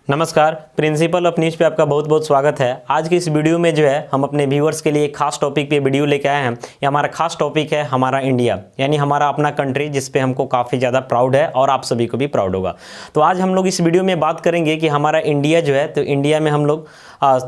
नमस्कार, principle of news पे आपका बहुत बहुत स्वागत है। आज की इस वीडियो में जो है हम अपने व्यूअर्स के लिए एक खास टॉपिक पे वीडियो लेके आए हैं। ये हमारा खास टॉपिक है हमारा इंडिया, यानी हमारा अपना कंट्री जिस पे हमको काफ़ी ज़्यादा प्राउड है और आप सभी को भी प्राउड होगा। तो आज हम लोग इस वीडियो में बात करेंगे कि हमारा इंडिया जो है, तो इंडिया में हम लोग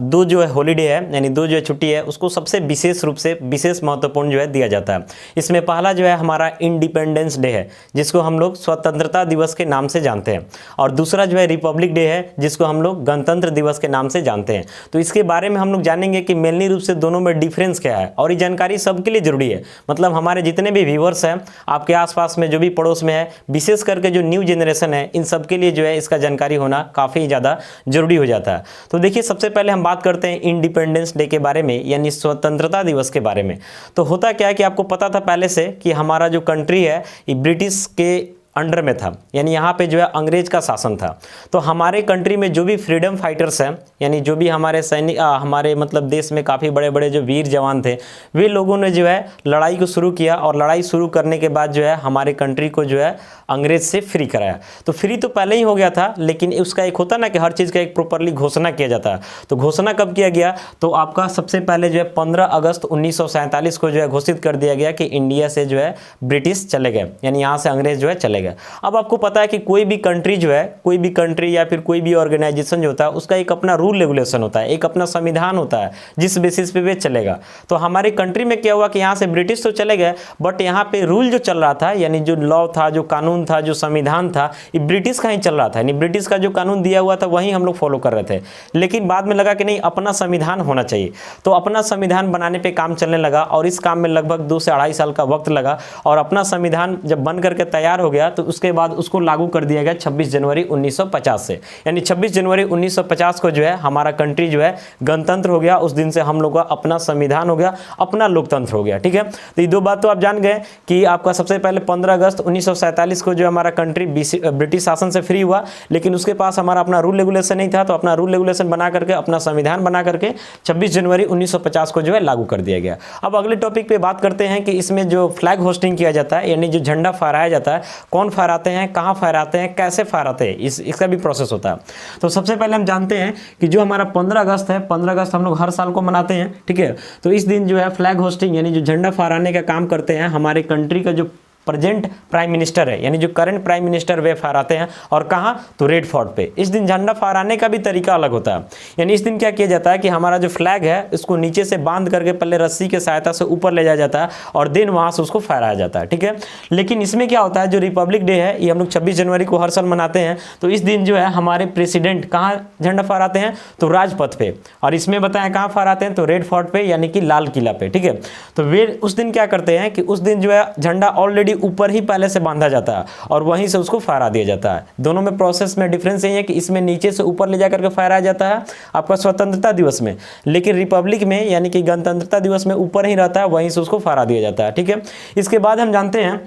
दो जो है हॉलीडे है, यानी दो जो है छुट्टी है, उसको सबसे विशेष रूप से विशेष महत्वपूर्ण जो है दिया जाता है। इसमें पहला जो है हमारा इंडिपेंडेंस डे है, जिसको हम लोग स्वतंत्रता दिवस के नाम से जानते हैं, और दूसरा जो है रिपब्लिक डे है, जिसको हम लोग गणतंत्र दिवस के नाम से जानते हैं। तो इसके बारे में हम लोग जानेंगे कि मेनली रूप से दोनों में डिफरेंस क्या है, और ये जानकारी सबके लिए जरूरी है। मतलब हमारे जितने भी व्यूअर्स हैं, आपके आसपास में जो भी पड़ोस में है, विशेष करके जो न्यू जनरेशन है, इन सबके लिए जो है इसका जानकारी होना काफ़ी ज़्यादा जरूरी हो जाता है। तो देखिए, सबसे पहले हम बात करते हैं इंडिपेंडेंस डे के बारे में, यानी स्वतंत्रता दिवस के बारे में। तो होता क्या है कि आपको पता था पहले से कि हमारा जो कंट्री है ये ब्रिटिश के अंडर में था, यानी यहाँ पे जो है अंग्रेज का शासन था। तो हमारे कंट्री में जो भी फ्रीडम फाइटर्स हैं, यानी जो भी हमारे सैनिक हमारे मतलब देश में काफ़ी बड़े बड़े जो वीर जवान थे, वे लोगों ने जो है लड़ाई को शुरू किया, और लड़ाई शुरू करने के बाद जो है हमारे कंट्री को जो है अंग्रेज से फ्री कराया। तो फ्री तो पहले ही हो गया था, लेकिन उसका एक होता ना कि हर चीज़ का एक प्रॉपरली घोषणा किया जाता है। तो घोषणा कब किया गया? तो आपका सबसे पहले जो है 15 अगस्त 1947 को जो है घोषित कर दिया गया कि इंडिया से जो है ब्रिटिश चले गए, यानी यहाँ से अंग्रेज जो है चले गए। अब आपको पता है कि कोई भी कंट्री जो है, कोई भी कंट्री या फिर कोई भी ऑर्गेनाइजेशन जो होता है, उसका एक अपना रूल रेगुलेशन होता है, एक अपना संविधान होता है, जिस बेसिस पे वे चलेगा। तो हमारे कंट्री में क्या हुआ कि यहाँ से ब्रिटिश तो चले गए, बट यहाँ पे रूल जो चल रहा था, यानी जो लॉ था, जो कानून था, जो संविधान था, ये ब्रिटिश का ही चल रहा था। यानी ब्रिटिश का जो कानून दिया हुआ था वही हम लोग फॉलो कर रहे थे। लेकिन बाद में लगा कि नहीं, अपना संविधान होना चाहिए। तो अपना संविधान बनाने पे काम चलने लगा, और इस काम में लगभग 2 से 2.5 साल का वक्त लगा। और अपना संविधान जब बन करके तैयार हो गया, तो उसके बाद उसको लागू कर दिया गया 26 जनवरी 1950 से। यानी 26 जनवरी 1950 को जो है हमारा कंट्री जो है गणतंत्र हो गया। उस दिन से हम लोग का अपना संविधान हो गया, अपना लोकतंत्र हो गया। ठीक है, तो ये दो बात तो आप जान गए कि आपका सबसे पहले 15 अगस्त 1947 को जो हमारा कंट्री ब्रिटिश शासन से फ्री हुआ, लेकिन उसके पास हमारा अपना रूल रेगुलेशन नहीं था। तो अपना रूल रेगुलेशन बना करके, अपना संविधान बना करके 26 जनवरी 1950 को जो है लागू कर दिया गया। अब अगले टॉपिक पे बात करते हैं कि इसमें जो फ्लैग होस्टिंग किया जाता है, यानी जो झंडा फहराया जाता है, कौन फहराते हैं, कहाँ फहराते हैं, कैसे फहराते हैं, इसका भी प्रोसेस होता है। तो सबसे पहले हम जानते हैं कि जो हमारा 15 अगस्त है, 15 अगस्त हम लोग हर साल को मनाते हैं। ठीक है, तो इस दिन जो है फ्लैग होस्टिंग, यानी जो झंडा फहराने का काम करते हैं हमारे कंट्री का जो प्रेजेंट प्राइम मिनिस्टर है, यानी जो करंट प्राइम मिनिस्टर, वे फहराते हैं। और कहाँ? तो रेड फोर्ट पे। इस दिन झंडा फहराने का भी तरीका अलग होता है। यानी इस दिन क्या किया जाता है कि हमारा जो फ्लैग है, इसको नीचे से बांध करके पहले रस्सी के सहायता से ऊपर ले जाया जाता है, और देन वहाँ से उसको फहराया जाता है। ठीक है, लेकिन इसमें क्या होता है, जो रिपब्लिक डे है, ये हम लोग 26 जनवरी को हर साल मनाते हैं। तो इस दिन जो है हमारे प्रेसिडेंट कहाँ झंडा फहराते हैं? तो राजपथ पे। और इसमें बताएं कहाँ फहराते हैं? तो रेड फोर्ट पे, यानी कि लाल किला पे। ठीक है, तो वे उस दिन क्या करते हैं कि उस दिन जो है झंडा ऑलरेडी ऊपर ही पहले से बांधा जाता है, और वहीं से उसको फहरा दिया जाता है। दोनों में प्रोसेस में डिफरेंस यही है कि इसमें नीचे से ऊपर ले जाकर के फहराया जाता है आपका स्वतंत्रता दिवस में, लेकिन रिपब्लिक में, यानी कि गणतंत्रता दिवस में ऊपर ही रहता है, वहीं से उसको फहरा दिया जाता है। ठीक है, इसके बाद हम जानते हैं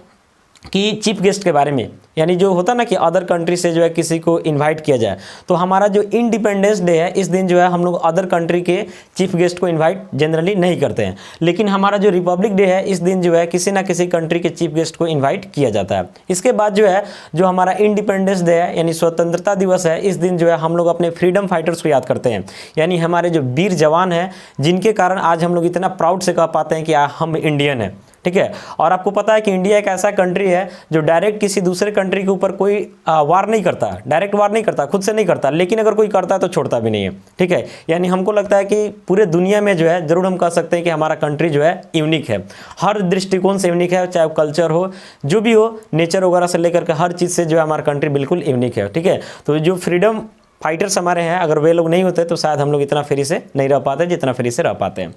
कि चीफ गेस्ट के बारे में, यानी जो होता ना कि अदर कंट्री से जो है किसी को इनवाइट किया जाए। तो हमारा जो इंडिपेंडेंस डे है, इस दिन जो है हम लोग अदर कंट्री के चीफ गेस्ट को इनवाइट जनरली नहीं करते हैं। लेकिन हमारा जो रिपब्लिक डे है, इस दिन जो है किसी ना किसी कंट्री के चीफ गेस्ट को इन्वाइट किया जाता है। इसके बाद जो है जो हमारा इंडिपेंडेंस डे है, यानी स्वतंत्रता दिवस है, इस दिन जो है हम लोग अपने फ्रीडम फाइटर्स को याद करते हैं, यानी हमारे जो वीर जवान हैं, जिनके कारण आज हम लोग इतना प्राउड से कह पाते हैं कि हम इंडियन हैं। ठीक है, और आपको पता है कि इंडिया एक ऐसा कंट्री है जो डायरेक्ट किसी दूसरे कंट्री के ऊपर कोई वार नहीं करता, डायरेक्ट वार नहीं करता, खुद से नहीं करता, लेकिन अगर कोई करता है तो छोड़ता भी नहीं है। ठीक है, यानी हमको लगता है कि पूरे दुनिया में जो है जरूर हम कह सकते हैं कि हमारा कंट्री जो है यूनिक है, हर दृष्टिकोण से यूनिक है, चाहे कल्चर हो, जो भी हो, नेचर वगैरह से लेकर के हर चीज़ से जो है हमारा कंट्री बिल्कुल यूनिक है। ठीक है, तो जो फ्रीडम फाइटर्स हमारे हैं, अगर वे लोग नहीं होते तो शायद हम लोग इतना फ्री से नहीं रह पाते जितना फ्री से रह पाते हैं।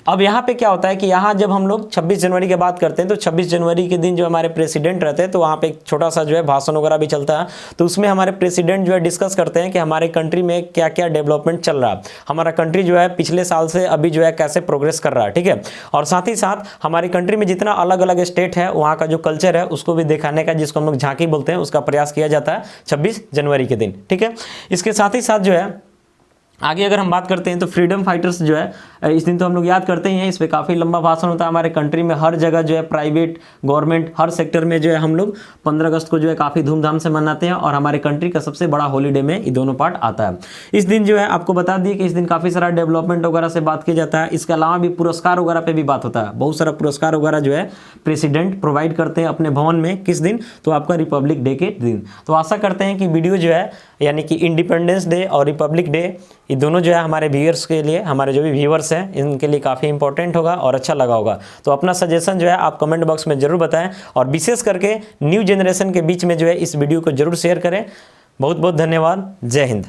अब यहाँ पे क्या होता है कि यहाँ जब हम लोग 26 जनवरी की बात करते हैं, तो 26 जनवरी के दिन जो हमारे प्रेसिडेंट रहते हैं, तो वहाँ पे एक छोटा सा जो है भाषण वगैरह भी चलता है। तो उसमें हमारे प्रेसिडेंट जो है डिस्कस करते हैं कि हमारे कंट्री में क्या क्या डेवलपमेंट चल रहा है, हमारा कंट्री जो है पिछले साल से अभी जो है कैसे प्रोग्रेस कर रहा है। ठीक है, और साथ ही साथ हमारी कंट्री में जितना अलग अलग स्टेट है, वहाँ का जो कल्चर है उसको भी दिखाने का, जिसको हम लोग झांकी बोलते हैं, उसका प्रयास किया जाता है 26 जनवरी के दिन। ठीक है, इसके साथ ही साथ जो है आगे अगर हम बात करते हैं तो फ्रीडम फाइटर्स जो है इस दिन तो हम लोग याद करते ही हैं, इस पे काफ़ी लंबा भाषण होता है। हमारे कंट्री में हर जगह जो है प्राइवेट गवर्नमेंट हर सेक्टर में जो है हम लोग 15 अगस्त को जो है काफ़ी धूमधाम से मनाते हैं और हमारे कंट्री का सबसे बड़ा हॉलीडे में ये दोनों पार्ट आता है। इस दिन जो है आपको बता दिए कि इस दिन काफ़ी सारा डेवलपमेंट वगैरह से बात की जाता है। इसके अलावा भी पुरस्कार वगैरह पे भी बात होता है। बहुत सारा पुरस्कार वगैरह जो है प्रेसिडेंट प्रोवाइड करते हैं अपने भवन में, किस दिन, तो आपका रिपब्लिक डे के दिन। तो आशा करते हैं कि वीडियो जो है यानी कि इंडिपेंडेंस डे और रिपब्लिक डे ये दोनों जो है हमारे व्यूअर्स के लिए, हमारे जो भी व्यूअर्स हैं इनके लिए काफ़ी इंपॉर्टेंट होगा और अच्छा लगा होगा। तो अपना सजेशन जो है आप कमेंट बॉक्स में जरूर बताएं और विशेष करके न्यू जनरेशन के बीच में जो है इस वीडियो को जरूर शेयर करें। बहुत बहुत धन्यवाद। जय हिंद।